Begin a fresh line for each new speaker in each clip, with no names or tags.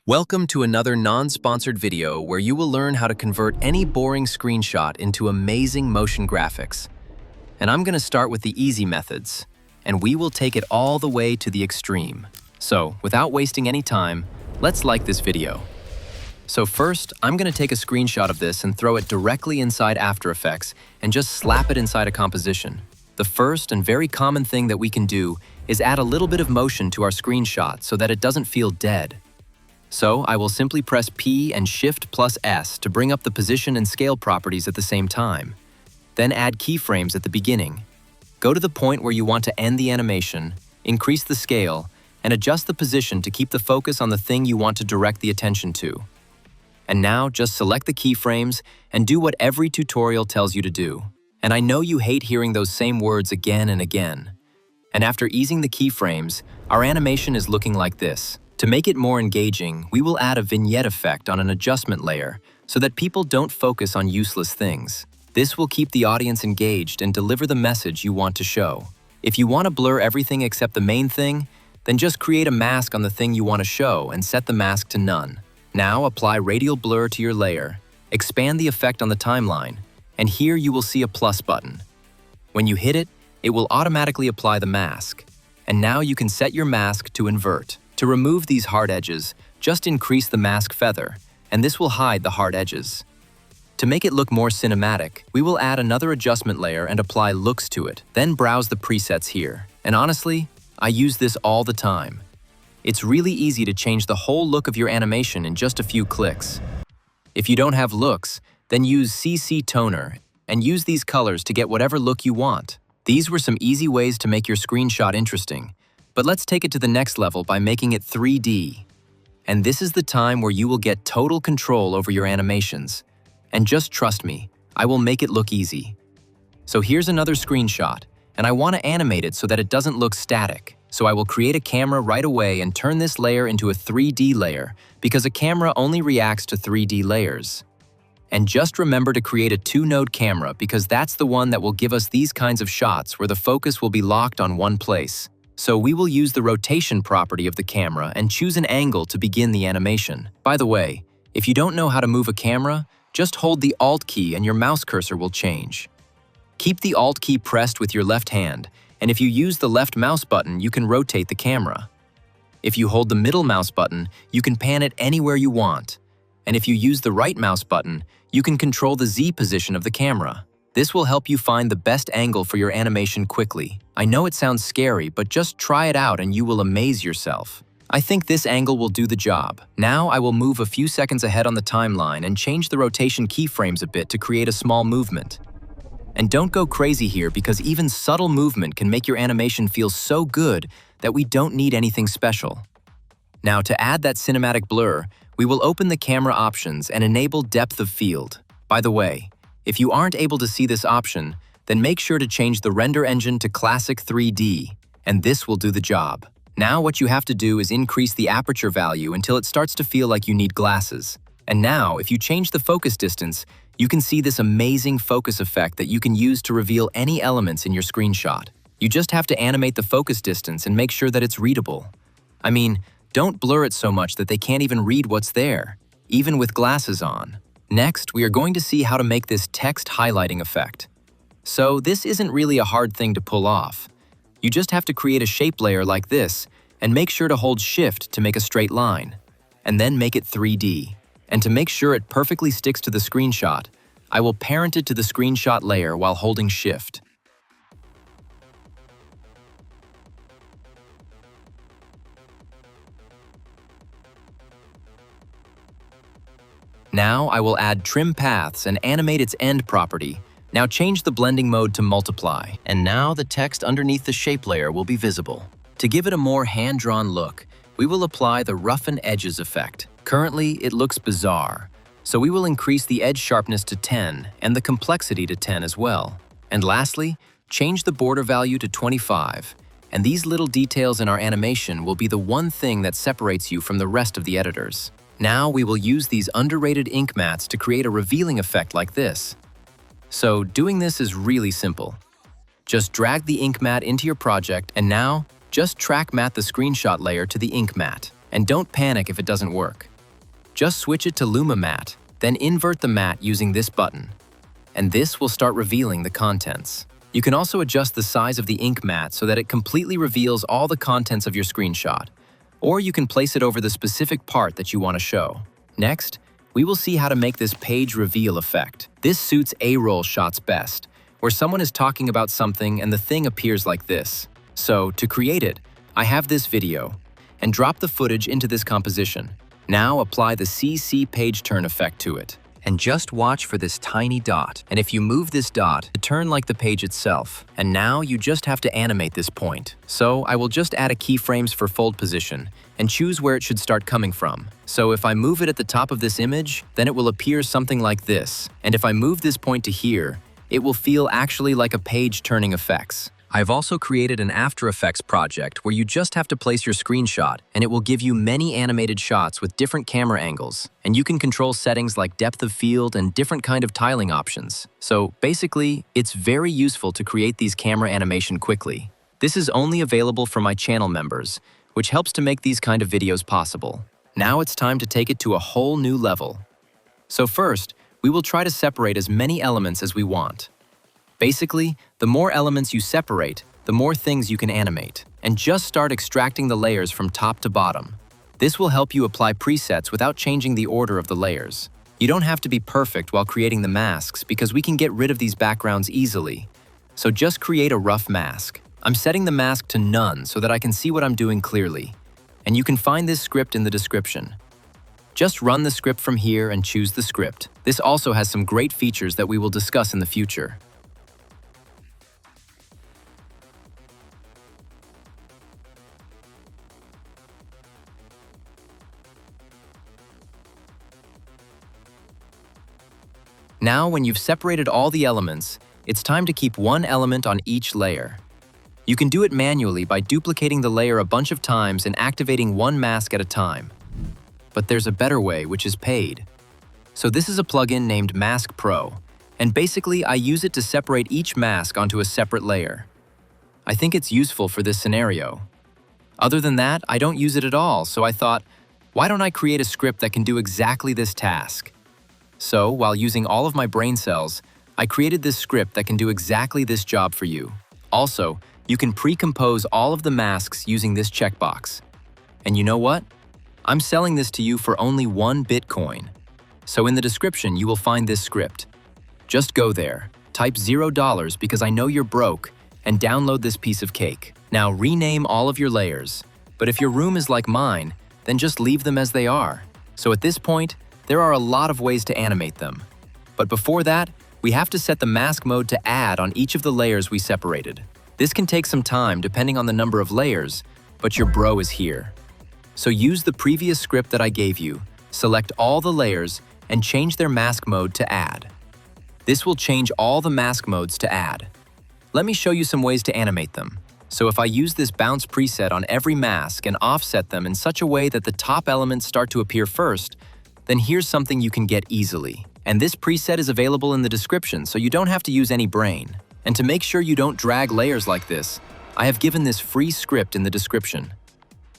Welcome to another non-sponsored video where you will learn how to convert any boring screenshot into amazing motion graphics. And I'm going to start with the easy methods, and we will take it all the way to the extreme. So, without wasting any time, let's like this video. So first, I'm going to take a screenshot of this and throw it directly inside After Effects and just slap it inside a composition. The first and very common thing that we can do is add a little bit of motion to our screenshot so that it doesn't feel dead. So I will simply press P and Shift plus S to bring up the position and scale properties at the same time. Then add keyframes at the beginning. Go to the point where you want to end the animation, increase the scale, and adjust the position to keep the focus on the thing you want to direct the attention to. And now just select the keyframes and do what every tutorial tells you to do. And I know you hate hearing those same words again and again. And after easing the keyframes, our animation is looking like this. To make it more engaging, we will add a vignette effect on an adjustment layer so that people don't focus on useless things. This will keep the audience engaged and deliver the message you want to show. If you want to blur everything except the main thing, then just create a mask on the thing you want to show and set the mask to none. Now apply radial blur to your layer, expand the effect on the timeline, and here you will see a plus button. When you hit it, it will automatically apply the mask. And now you can set your mask to invert. To remove these hard edges, just increase the mask feather, and this will hide the hard edges. To make it look more cinematic, we will add another adjustment layer and apply looks to it. Then browse the presets here. And honestly, I use this all the time. It's really easy to change the whole look of your animation in just a few clicks. If you don't have looks, then use CC Toner and use these colors to get whatever look you want. These were some easy ways to make your screenshot interesting. But let's take it to the next level by making it 3D. And this is the time where you will get total control over your animations. And just trust me, I will make it look easy. So here's another screenshot, and I want to animate it so that it doesn't look static. So I will create a camera right away and turn this layer into a 3D layer because a camera only reacts to 3D layers. And just remember to create a 2-node camera because that's the one that will give us these kinds of shots where the focus will be locked on one place. So we will use the rotation property of the camera and choose an angle to begin the animation. By the way, if you don't know how to move a camera, just hold the Alt key and your mouse cursor will change. Keep the Alt key pressed with your left hand, and if you use the left mouse button, you can rotate the camera. If you hold the middle mouse button, you can pan it anywhere you want. And if you use the right mouse button, you can control the Z position of the camera. This will help you find the best angle for your animation quickly. I know it sounds scary, but just try it out and you will amaze yourself. I think this angle will do the job. Now I will move a few seconds ahead on the timeline and change the rotation keyframes a bit to create a small movement. And don't go crazy here because even subtle movement can make your animation feel so good that we don't need anything special. Now to add that cinematic blur, we will open the camera options and enable depth of field. By the way, if you aren't able to see this option, then make sure to change the render engine to Classic 3D, and this will do the job. Now what you have to do is increase the aperture value until it starts to feel like you need glasses. And now, if you change the focus distance, you can see this amazing focus effect that you can use to reveal any elements in your screenshot. You just have to animate the focus distance and make sure that it's readable. I mean, don't blur it so much that they can't even read what's there, even with glasses on. Next, we are going to see how to make this text highlighting effect. So this isn't really a hard thing to pull off. You just have to create a shape layer like this and make sure to hold Shift to make a straight line, and then make it 3D. And to make sure it perfectly sticks to the screenshot, I will parent it to the screenshot layer while holding Shift. Now I will add trim paths and animate its end property. Now change the blending mode to multiply, and now the text underneath the shape layer will be visible. To give it a more hand-drawn look, we will apply the roughen edges effect. Currently, it looks bizarre, so we will increase the edge sharpness to 10 and the complexity to 10 as well. And lastly, change the border value to 25, and these little details in our animation will be the one thing that separates you from the rest of the editors. Now we will use these underrated ink mats to create a revealing effect like this. So doing this is really simple. Just drag the ink mat into your project and now just track mat the screenshot layer to the ink mat. And don't panic if it doesn't work. Just switch it to Luma Matte, then invert the matte using this button. And this will start revealing the contents. You can also adjust the size of the ink mat so that it completely reveals all the contents of your screenshot. Or you can place it over the specific part that you want to show. Next, we will see how to make this page reveal effect. This suits A-roll shots best, where someone is talking about something and the thing appears like this. So, to create it, I have this video, and drop the footage into this composition. Now apply the CC page turn effect to it. And just watch for this tiny dot. And if you move this dot, it turn like the page itself. And now you just have to animate this point. So I will just add a keyframes for fold position and choose where it should start coming from. So if I move it at the top of this image, then it will appear something like this. And if I move this point to here, it will feel actually like a page turning effects. I've also created an After Effects project where you just have to place your screenshot and it will give you many animated shots with different camera angles. And you can control settings like depth of field and different kind of tiling options. So basically, it's very useful to create these camera animation quickly. This is only available for my channel members, which helps to make these kind of videos possible. Now it's time to take it to a whole new level. So first, we will try to separate as many elements as we want. Basically, the more elements you separate, the more things you can animate. And just start extracting the layers from top to bottom. This will help you apply presets without changing the order of the layers. You don't have to be perfect while creating the masks because we can get rid of these backgrounds easily. So just create a rough mask. I'm setting the mask to none so that I can see what I'm doing clearly. And you can find this script in the description. Just run the script from here and choose the script. This also has some great features that we will discuss in the future. Now, when you've separated all the elements, it's time to keep one element on each layer. You can do it manually by duplicating the layer a bunch of times and activating one mask at a time. But there's a better way, which is paid. So this is a plugin named Mask Pro, and basically I use it to separate each mask onto a separate layer. I think it's useful for this scenario. Other than that, I don't use it at all, so I thought, why don't I create a script that can do exactly this task? So, while using all of my brain cells, I created this script that can do exactly this job for you. Also, you can pre-compose all of the masks using this checkbox. And you know what? I'm selling this to you for only 1 Bitcoin. So in the description, you will find this script. Just go there, type $0 because I know you're broke, and download this piece of cake. Now rename all of your layers. But if your room is like mine, then just leave them as they are. So at this point, there are a lot of ways to animate them. But before that, we have to set the mask mode to add on each of the layers we separated. This can take some time depending on the number of layers, but your bro is here. So use the previous script that I gave you, select all the layers, and change their mask mode to add. This will change all the mask modes to add. Let me show you some ways to animate them. So if I use this bounce preset on every mask and offset them in such a way that the top elements start to appear first, then here's something you can get easily. And this preset is available in the description, so you don't have to use any brain. And to make sure you don't drag layers like this, I have given this free script in the description.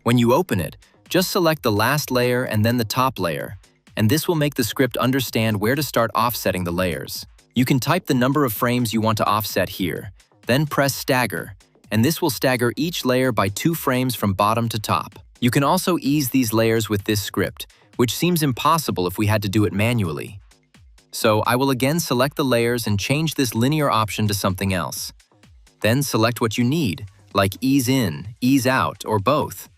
When you open it, just select the last layer and then the top layer, and this will make the script understand where to start offsetting the layers. You can type the number of frames you want to offset here, then press stagger, and this will stagger each layer by 2 frames from bottom to top. You can also ease these layers with this script, which seems impossible if we had to do it manually. So I will again select the layers and change this linear option to something else. Then select what you need, like ease in, ease out, or both.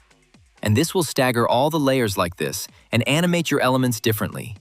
And this will stagger all the layers like this and animate your elements differently.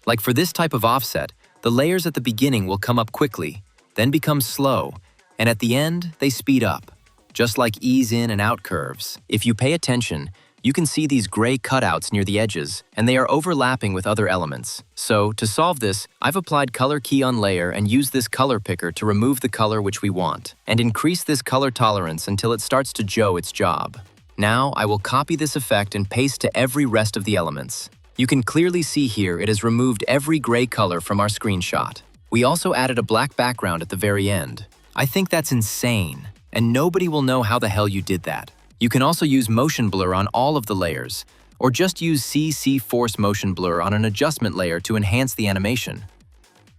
Like for this type of offset, the layers at the beginning will come up quickly, then become slow, and at the end, they speed up, just like ease in and out curves. If you pay attention, you can see these gray cutouts near the edges, and they are overlapping with other elements. So, to solve this, I've applied Color Key on Layer and used this color picker to remove the color which we want, and increase this color tolerance until it starts to show its job. Now, I will copy this effect and paste to every rest of the elements. You can clearly see here it has removed every gray color from our screenshot. We also added a black background at the very end. I think that's insane, and nobody will know how the hell you did that. You can also use motion blur on all of the layers, or just use CC Force Motion Blur on an adjustment layer to enhance the animation.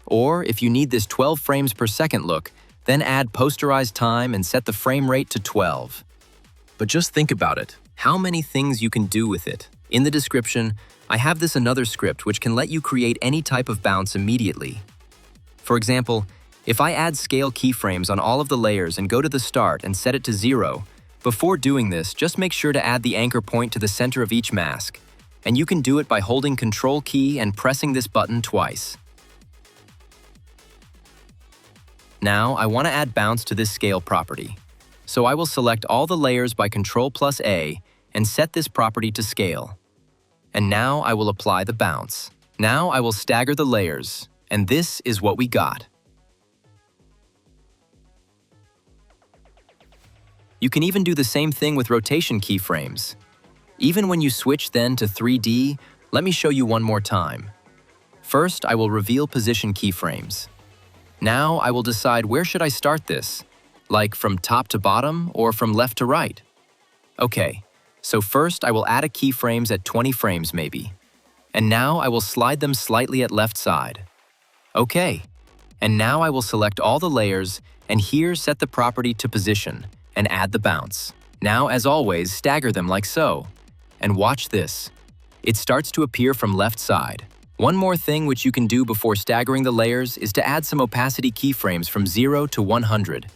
Or if you need this 12 frames per second look, then add posterized time and set the frame rate to 12. But just think about it. How many things you can do with it? In the description, I have this another script which can let you create any type of bounce immediately. For example, if I add scale keyframes on all of the layers and go to the start and set it to 0, before doing this, just make sure to add the anchor point to the center of each mask. And you can do it by holding Control key and pressing this button twice. Now, I want to add bounce to this scale property. So I will select all the layers by Ctrl+A and set this property to scale. And now I will apply the bounce. Now I will stagger the layers, and this is what we got. You can even do the same thing with rotation keyframes. Even when you switch then to 3D, let me show you one more time. First, I will reveal position keyframes. Now I will decide where should I start this, like from top to bottom or from left to right. Okay, so first I will add a keyframes at 20 frames maybe. And now I will slide them slightly at left side. Okay, and now I will select all the layers and here set the property to position and add the bounce. Now, as always, stagger them like so. And watch this. It starts to appear from left side. One more thing which you can do before staggering the layers is to add some opacity keyframes from 0 to 100,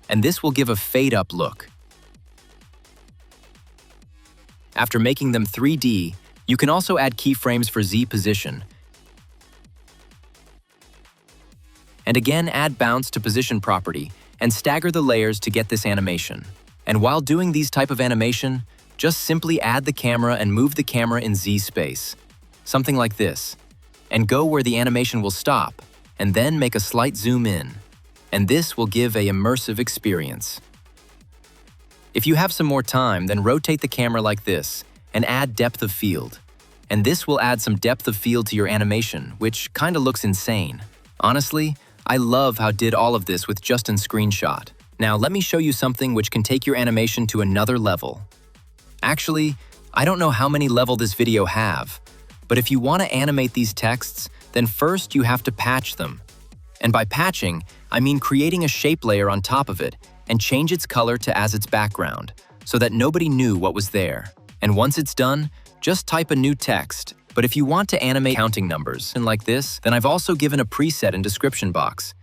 and this will give a fade-up look. After making them 3D, you can also add keyframes for Z position. And again, add bounce to position property and stagger the layers to get this animation. And while doing these type of animation, just simply add the camera and move the camera in Z space. Something like this. And go where the animation will stop, and then make a slight zoom in. And this will give an immersive experience. If you have some more time, then rotate the camera like this, and add depth of field. And this will add some depth of field to your animation, which kinda looks insane. Honestly, I love how did all of this with just in ScreenShot. Now let me show you something which can take your animation to another level. Actually, I don't know how many level this video have, but if you want to animate these texts, then first you have to patch them. And by patching, I mean creating a shape layer on top of it and change its color to as its background, so that nobody knew what was there. And once it's done, just type a new text. But if you want to animate counting numbers and like this, then I've also given a preset in description box.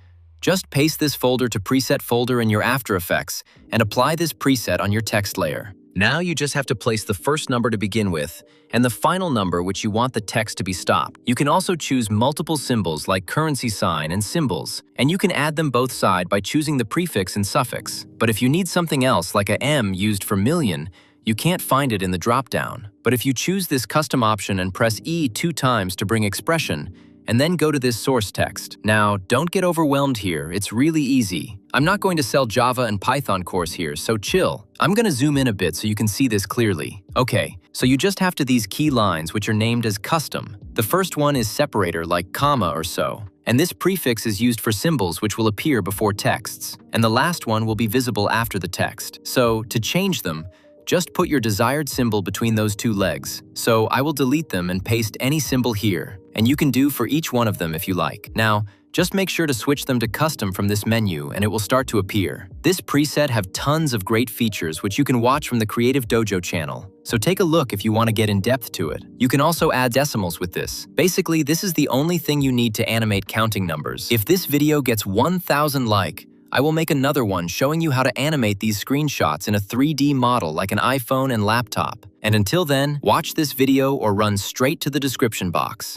Just paste this folder to preset folder in your After Effects and apply this preset on your text layer. Now you just have to place the first number to begin with and the final number which you want the text to be stopped. You can also choose multiple symbols like currency sign and symbols, and you can add them both side by choosing the prefix and suffix. But if you need something else like a M used for million, you can't find it in the drop-down. But if you choose this custom option and press E 2 times to bring expression, and then go to this source text. Now, don't get overwhelmed here, it's really easy. I'm not going to sell Java and Python course here, so chill. I'm gonna zoom in a bit so you can see this clearly. Okay, so you just have to these key lines which are named as custom. The first one is separator like comma or so. And this prefix is used for symbols which will appear before texts. And the last one will be visible after the text. So, to change them, just put your desired symbol between those two legs. So I will delete them and paste any symbol here, and you can do for each one of them if you like. Now, just make sure to switch them to custom from this menu and it will start to appear. This preset have tons of great features which you can watch from the Creative Dojo channel. So take a look if you want to get in depth to it. You can also add decimals with this. Basically, this is the only thing you need to animate counting numbers. If this video gets 1,000 likes, I will make another one showing you how to animate these screenshots in a 3D model like an iPhone and laptop. And until then, watch this video or run straight to the description box.